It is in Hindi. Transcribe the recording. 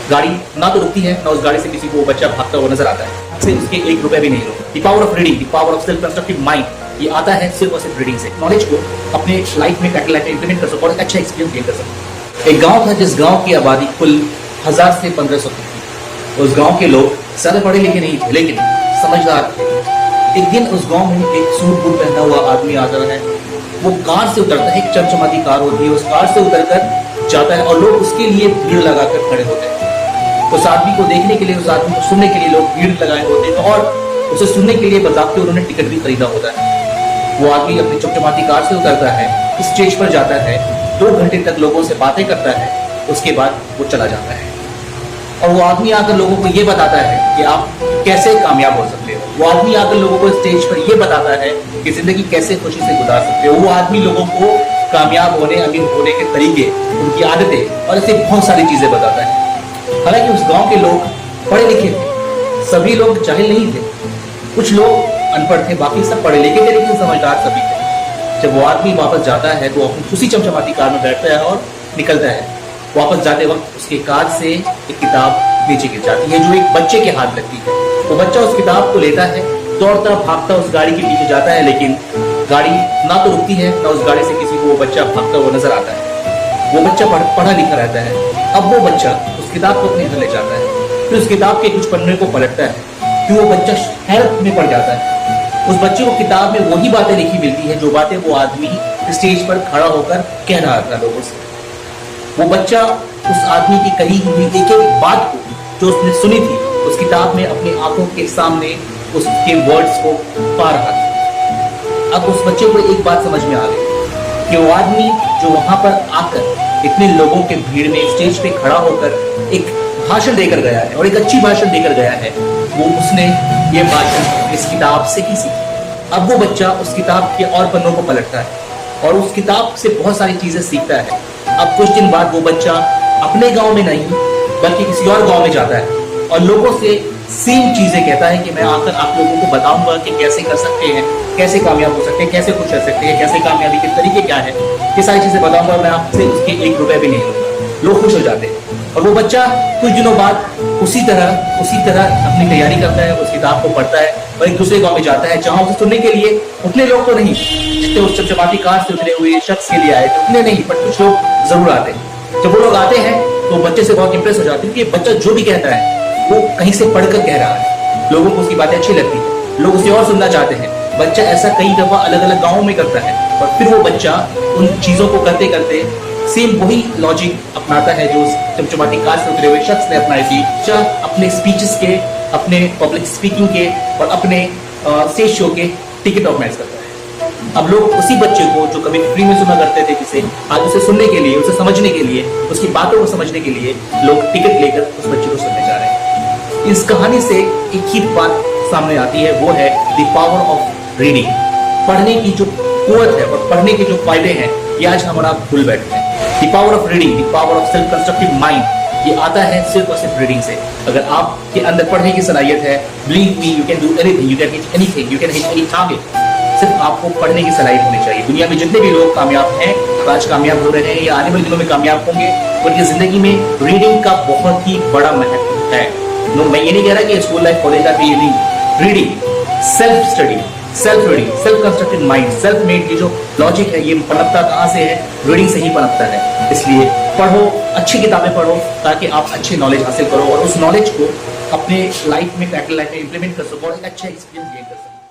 गाड़ी ना तो रुकती है, ना उस गाड़ी से किसी को वो बच्चा भागता हुआ नजर आता है। से उसके 1 रुपए भी नहीं लो। The power of reading, the power of self constructive mind, ये आता है सिर्फ और सिर्फ रीडिंग से। नॉलेज को अपने लाइफ में प्रैक्टिकल लाइफ में इंप्लीमेंट कर सको और एक अच्छा एक्सपीरियंस गेन कर सको। एक गांव था जिस गांव की आबादी कुल 1000 से 1500 थी। उस गांव के लोग ज्यादा पढ़े लिखे नहीं थे, लेकिन समझदार थे। एक दिन उस गांव में एक सूट बूट पहना हुआ आदमी आता है। वो कार से उतरता है, एक चमचमाती कार होती है, उस कार से उतरकर जाता है और लोग उसके लिए भीड़ लगाकर खड़े होते हैं। उस आदमी को देखने के लिए, उस आदमी को सुनने के लिए लोग भीड़ लगाए होते हैं और उसे सुनने के लिए बजाते उन्होंने टिकट भी खरीदा होता है। वो आदमी अपनी चमचमाती कार से उतरता है, स्टेज पर जाता है, 2 घंटे तक लोगों से बातें करता है, उसके बाद वो चला जाता है। और वो आदमी आकर लोगों को ये बताता है कि आप कैसे कामयाब हो सकते हो। वो आदमी आकर लोगों को स्टेज पर ये बताता है कि जिंदगी कैसे खुशी से गुजार सकते हो। वो आदमी लोगों को कामयाब होने, अमीर होने के तरीके, उनकी आदतें और ऐसे बहुत सारी चीजें बताता है। हालांकि उस गांव के लोग पढ़े लिखे थे, सभी लोग जाहिल नहीं थे। कुछ लोग अनपढ़ थे, बाकी सब पढ़े लिखे थे, लेकिन समझदार सभी थे। जब वो आदमी वापस जाता है तो अपनी उसी चमचमाती कार में बैठता है और निकलता है। वापस जाते वक्त उसके कार से एक किताब नीचे गिर जाती है जो एक बच्चे के हाथ लगती है। वो बच्चा उस किताब को लेता है, दौड़ता भागता उस गाड़ी के पीछे जाता है, लेकिन गाड़ी ना तो रुकती है, ना उस गाड़ी से किसी को वो बच्चा भागता हुआ नजर आता है। वो बच्चा पढ़ा लिखा रहता है। अब वो बच्चा उस किताब को अपने घर ले जाता है, फिर उस किताब के कुछ पन्ने को पलटता है, फिर वो बच्चा हैरत में पड़ जाता है। उस बच्चे को किताब में वही बातें लिखी मिलती है जो बातें वो आदमी स्टेज पर खड़ा होकर कह रहा था लोगों से। वो बच्चा उस आदमी की कही हुई एक एक बात को जो उसने सुनी थी उस किताब में अपनी आंखों के सामने उसके वर्ड्स को पा रहा था। अब उस बच्चे को एक बात समझ में आ गई कि वो आदमी जो वहां पर आकर इतने लोगों के भीड़ में स्टेज पे खड़ा होकर एक भाषण देकर गया है और एक अच्छी भाषण देकर गया है, वो उसने ये भाषण इस किताब से ही सीखी। अब वो बच्चा उस किताब के और पन्नों को पलटता है और उस किताब से बहुत सारी चीजें सीखता है। अब कुछ दिन बाद वो बच्चा अपने गांव में नहीं बल्कि किसी और गांव में जाता है और लोगों से सेम चीजें कहता है कि मैं आकर आप लोगों को बताऊंगा कि कैसे कर सकते हैं, कैसे कामयाब हो सकते हैं, कैसे खुश रह सकते हैं, कैसे कामयाबी के तरीके क्या है, ये सारी चीजें बताऊंगा। मैं आपसे उसके 1 रुपए भी नहीं लूंगा। लोग खुश हो जाते हैं और वो बच्चा कुछ दिनों बाद उसी तरह अपनी तैयारी करता है, उस किताब को पढ़ता है और एक दूसरे गांव में जाता है जहां उसे सुनने के लिए उतने लोग तो नहीं जितने उस चमचमाती कार से उतरे हुए शख्स के लिए आए थे, उतने नहीं, पर कुछ लोग जरूर आते हैं। जब वो लोग आते हैं तो बच्चे से बहुत इंप्रेस हो जाते हैं कि बच्चा जो भी कहता है वो कहीं से पढ़कर कह रहा है। लोगों को उसकी बातें अच्छी लगती है, लोग उसे और सुनना चाहते हैं। बच्चा ऐसा कई दफा अलग अलग गाँवों में करता है और फिर वो बच्चा उन चीजों को करते करते सेम वही लॉजिक अपनाता है जो उस चमचमाती कार से उतरे हुए शख्स ने अपनाई थी। अपने स्पीचेस के, अपने पब्लिक स्पीकिंग के और अपने स्टेज शो के टिकट ऑर्गेनाइज करता है। अब लोग उसी बच्चे को जो कभी फ्री में सुना करते थे जिसे, आज उसे सुनने के लिए, उसे समझने के लिए, उसकी बातों को समझने के लिए लोग टिकट लेकर उस बच्चे को सुनने जा रहे हैं। इस कहानी से एक ही बात सामने आती है, वो है द पावर ऑफ रीडिंग। पढ़ने की जो कुवत है और पढ़ने के जो फायदे हैं ये आज हमारा भूल बैठते हैं। The power of reading, the power of self constructive mind, ये आता है सिर्फ और सिर्फ रीडिंग से। अगर आपके अंदर पढ़ने की सलाहियत है, believe me, you can do anything, you can hit anything, you can hit any target. सिर्फ आपको पढ़ने की सलाहियत होनी चाहिए। दुनिया में जितने भी लोग कामयाब हैं, आज कामयाब हो रहे हैं या आने वाले दिनों में कामयाब होंगे, उनकी जिंदगी में रीडिंग का बहुत ही बड़ा महत्व है। नो, मैं ये नहीं कह रहा कि स्कूल लाइफ, कॉलेज लाइफ ये नहीं। Reading, self study, self reading, self constructed mind, self made, ये जो लॉजिक है ये पनपता कहाँ से है? रीडिंग से ही पनपता है। इसलिए पढ़ो, अच्छी किताबें पढ़ो ताकि आप अच्छी नॉलेज हासिल करो और उस नॉलेज को अपने लाइफ में, प्रैक्टिकल लाइफ में इंप्लीमेंट कर सको और एक अच्छा एक्सपीरियंस गेन कर सको।